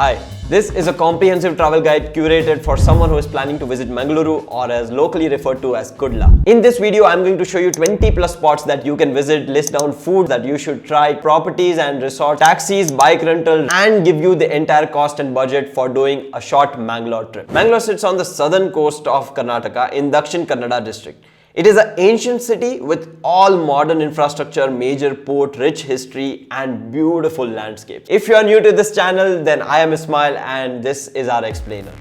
Hi, this is a comprehensive travel guide curated for someone who is planning to visit Mangaluru, or as locally referred to as Kudla. In this video, I'm going to show you 20 plus spots that you can visit, list down food that you should try, properties and resorts, taxis, bike rental, and give you the entire cost and budget for doing a short Mangalore trip. Mangalore sits on the southern coast of Karnataka in Dakshin Kannada district. It is an ancient city with all modern infrastructure, major port, rich history and beautiful landscapes. If you are new to this channel, then I am Ismail and this is our explainer.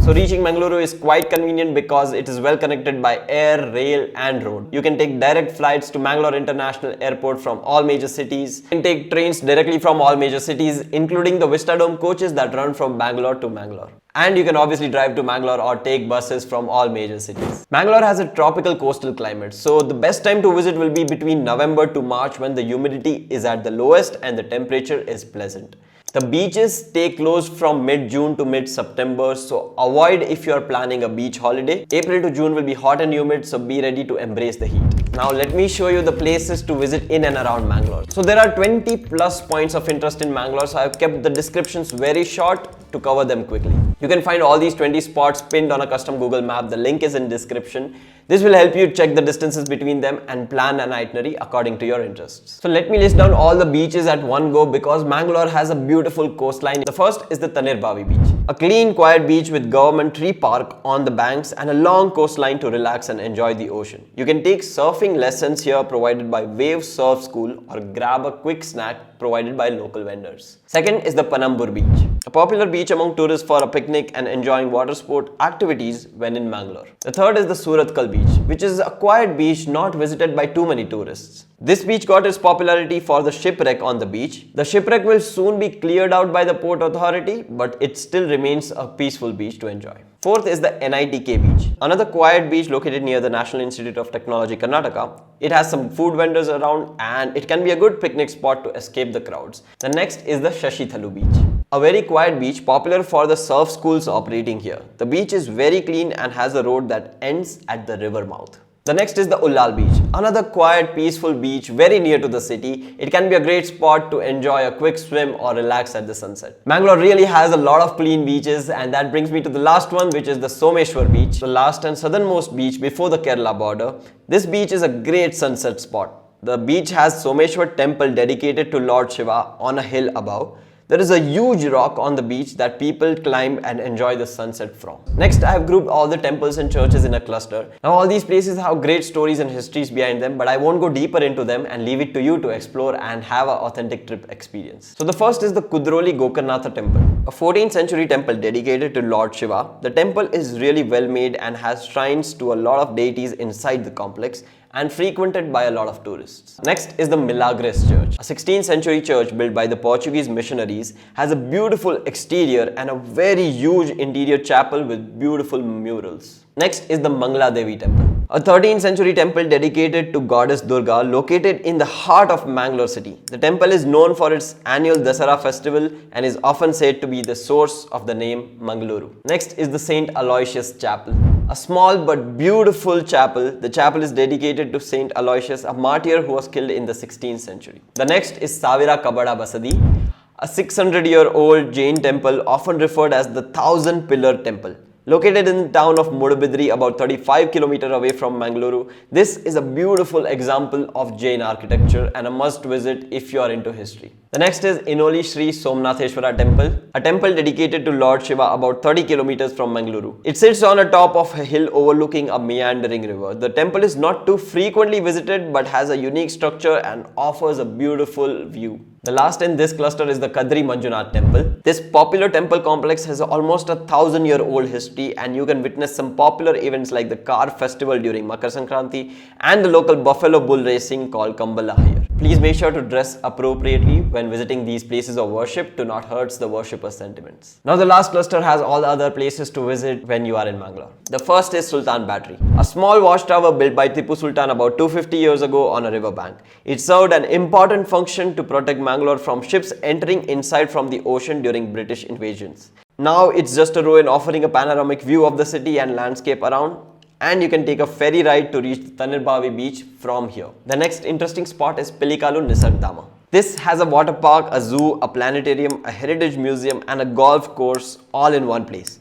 So reaching Mangaluru is quite convenient because it is well connected by air, rail and road. You can take direct flights to Mangalore International Airport from all major cities. You can take trains directly from all major cities, including the Vistadome coaches that run from Bangalore to Mangalore. And you can obviously drive to Mangalore or take buses from all major cities. Mangalore has a tropical coastal climate, so the best time to visit will be between November to March when the humidity is at the lowest and the temperature is pleasant. The beaches stay closed from mid-June to mid-September, so avoid if you are planning a beach holiday. April to June will be hot and humid, so be ready to embrace the heat. Now let me show you the places to visit in and around Mangalore. So there are 20 plus points of interest in Mangalore, so I have kept the descriptions very short to cover them quickly. You can find all these 20 spots pinned on a custom Google map. The link is in description. This will help you check the distances between them and plan an itinerary according to your interests. So let me list down all the beaches at one go because Mangalore has a beautiful coastline. The first is the Tanirbavi beach. A clean, quiet beach with government tree park on the banks and a long coastline to relax and enjoy the ocean. You can take surfing lessons here provided by Wave Surf School or grab a quick snack provided by local vendors. Second is the Panambur beach, a popular beach among tourists for a picnic and enjoying water sport activities when in Mangalore. The third is the Surathkal beach, which is a quiet beach not visited by too many tourists. This beach got its popularity for the shipwreck on the beach. The shipwreck will soon be cleared out by the port authority, but it still remains a peaceful beach to enjoy. Fourth is the NITK beach, another quiet beach located near the National Institute of Technology, Karnataka. It has some food vendors around and it can be a good picnic spot to escape the crowds. The next is the Shashithalu beach, a very quiet beach popular for the surf schools operating here. The beach is very clean and has a road that ends at the river mouth. The next is the Ullal beach, another quiet, peaceful beach very near to the city. It can be a great spot to enjoy a quick swim or relax at the sunset. Mangalore really has a lot of clean beaches, and that brings me to the last one, which is the Someshwar beach, the last and southernmost beach before the Kerala border. This beach is a great sunset spot. The beach has Someshwar temple dedicated to Lord Shiva on a hill above. There is a huge rock on the beach that people climb and enjoy the sunset from. Next, I have grouped all the temples and churches in a cluster. Now, all these places have great stories and histories behind them, but I won't go deeper into them and leave it to you to explore and have an authentic trip experience. So the first is the Kudroli Gokarnatha temple, a 14th century temple dedicated to Lord Shiva. The temple is really well made and has shrines to a lot of deities inside the complex and frequented by a lot of tourists. Next is the Milagres Church. A 16th century church built by the Portuguese missionaries, has a beautiful exterior and a very huge interior chapel with beautiful murals. Next is the Mangala Devi temple, a 13th century temple dedicated to goddess Durga located in the heart of Mangalore city. The temple is known for its annual Dasara festival and is often said to be the source of the name Mangaluru. Next is the Saint Aloysius Chapel, a small but beautiful chapel. The chapel is dedicated to Saint Aloysius, a martyr who was killed in the 16th century. The next is Savira Kabada Basadi, a 600-year-old Jain temple often referred as the 1,000-pillar temple. Located in the town of Mudabidri, about 35 kilometers away from Mangaluru, this is a beautiful example of Jain architecture and a must visit if you are into history. The next is Inoli Sri Somnatheshwara temple, a temple dedicated to Lord Shiva about 30 kilometers from Mangaluru. It sits on a top of a hill overlooking a meandering river. The temple is not too frequently visited but has a unique structure and offers a beautiful view. The last in this cluster is the Kadri Manjunath temple. This popular temple complex has almost a 1,000-year-old history and you can witness some popular events like the car festival during Makar Sankranti and the local buffalo bull racing called Kambala here. Please make sure to dress appropriately when visiting these places of worship to not hurt the worshippers' sentiments. Now the last cluster has all the other places to visit when you are in Mangalore. The first is Sultan Battery, a small watchtower built by Tipu Sultan about 250 years ago on a river bank. It served an important function to protect Mangalore from ships entering inside from the ocean during British invasions. Now it's just a ruin offering a panoramic view of the city and landscape around. And you can take a ferry ride to reach the Tanirbavi beach from here. The next interesting spot is Pilikalu Nisargdama, This has a water park, a zoo, a planetarium, a heritage museum and a golf course all in one place.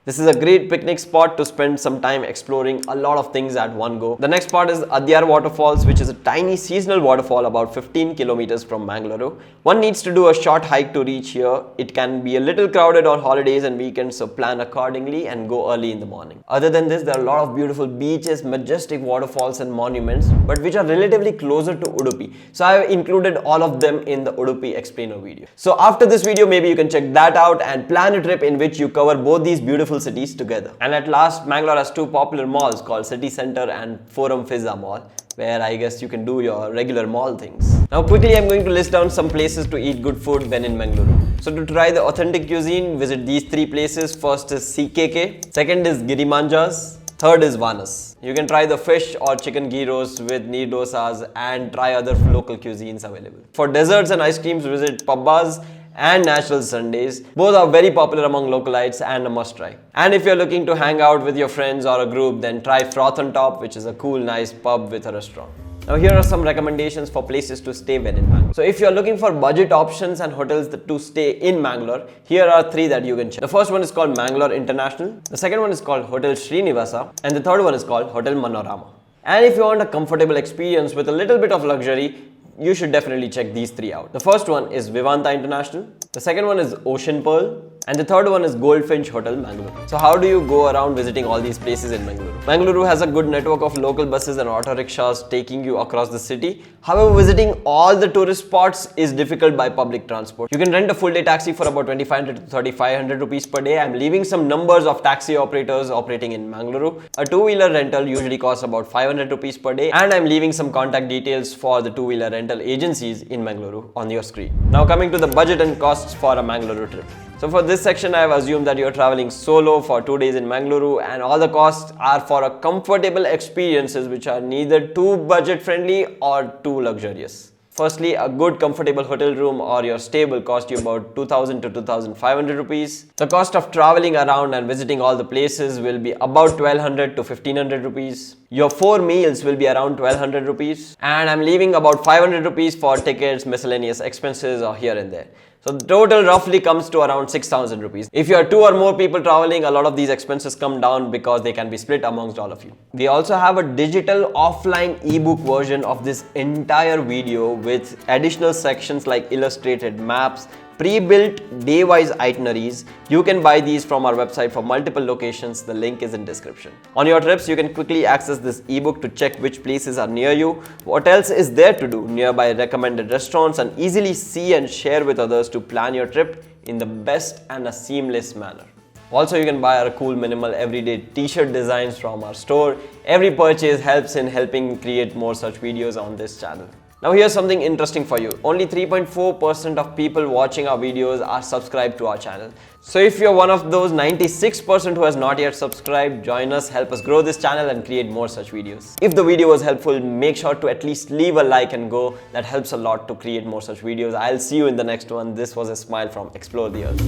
This is a great picnic spot to spend some time exploring a lot of things at one go. The next spot is Adyar Waterfalls, which is a tiny seasonal waterfall about 15 kilometers from Mangaluru. One needs to do a short hike to reach here. It can be a little crowded on holidays and weekends, so plan accordingly and go early in the morning. Other than this, there are a lot of beautiful beaches, majestic waterfalls and monuments, but which are relatively closer to Udupi. So I have included all of them in the Udupi explainer video. So after this video, maybe you can check that out and plan a trip in which you cover both these beautiful cities together. And at last, Mangalore has two popular malls called City Centre and Forum Fizza Mall, where I guess you can do your regular mall things. Now quickly I'm going to list down some places to eat good food when in Mangaluru. So to try the authentic cuisine, visit these three places. First is CKK, second is Girimanjas, third is Vanas. You can try the fish or chicken ghee roast with neer dosas and try other local cuisines available. For desserts and ice creams, visit Pabbas and Natural Sundays. Both are very popular among localites and a must try. And if you're looking to hang out with your friends or a group, then try Froth on Top, which is a cool, nice pub with a restaurant. Now here are some recommendations for places to stay when in Mangalore. So if you're looking for budget options and hotels to stay in Mangalore, here are three that you can check. The first one is called Mangalore International. The second one is called Hotel Srinivasa. And the third one is called Hotel Manorama. And if you want a comfortable experience with a little bit of luxury, you should definitely check these three out. The first one is Vivanta International, the second one is Ocean Pearl, and the third one is Goldfinch Hotel, Mangaluru. So how do you go around visiting all these places in Mangaluru? Mangaluru has a good network of local buses and auto rickshaws taking you across the city. However, visiting all the tourist spots is difficult by public transport. You can rent a full day taxi for about 2500 to 3500 rupees per day. I'm leaving some numbers of taxi operators operating in Mangaluru. A two-wheeler rental usually costs about 500 rupees per day, and I'm leaving some contact details for the two-wheeler rental agencies in Mangaluru on your screen. Now coming to the budget and costs for a Mangaluru trip. So for this section, I have assumed that you're traveling solo for 2 days in Mangaluru and all the costs are for a comfortable experiences which are neither too budget friendly or too luxurious. Firstly, a good comfortable hotel room or your stay will cost you about 2000 to 2500 rupees. The cost of traveling around and visiting all the places will be about 1200 to 1500 rupees. Your 4 meals will be around 1200 rupees. And I'm leaving about 500 rupees for tickets, miscellaneous expenses or here and there. So the total roughly comes to around 6000 rupees. If you are 2 or more people traveling, a lot of these expenses come down because they can be split amongst all of you. We also have a digital offline ebook version of this entire video with additional sections like illustrated maps, pre-built day-wise itineraries. You can buy these from our website for multiple locations. The link is in description. On your trips, you can quickly access this ebook to check which places are near you, what else is there to do, nearby recommended restaurants, and easily see and share with others to plan your trip in the best and a seamless manner. Also, you can buy our cool minimal everyday t-shirt designs from our store. Every purchase helps in helping create more such videos on this channel. Now here's something interesting for you. Only 3.4% of people watching our videos are subscribed to our channel. So if you're one of those 96% who has not yet subscribed, join us, help us grow this channel and create more such videos. If the video was helpful, make sure to at least leave a like and go. That helps a lot to create more such videos. I'll see you in the next one. This was Ismail from Explore the Earth.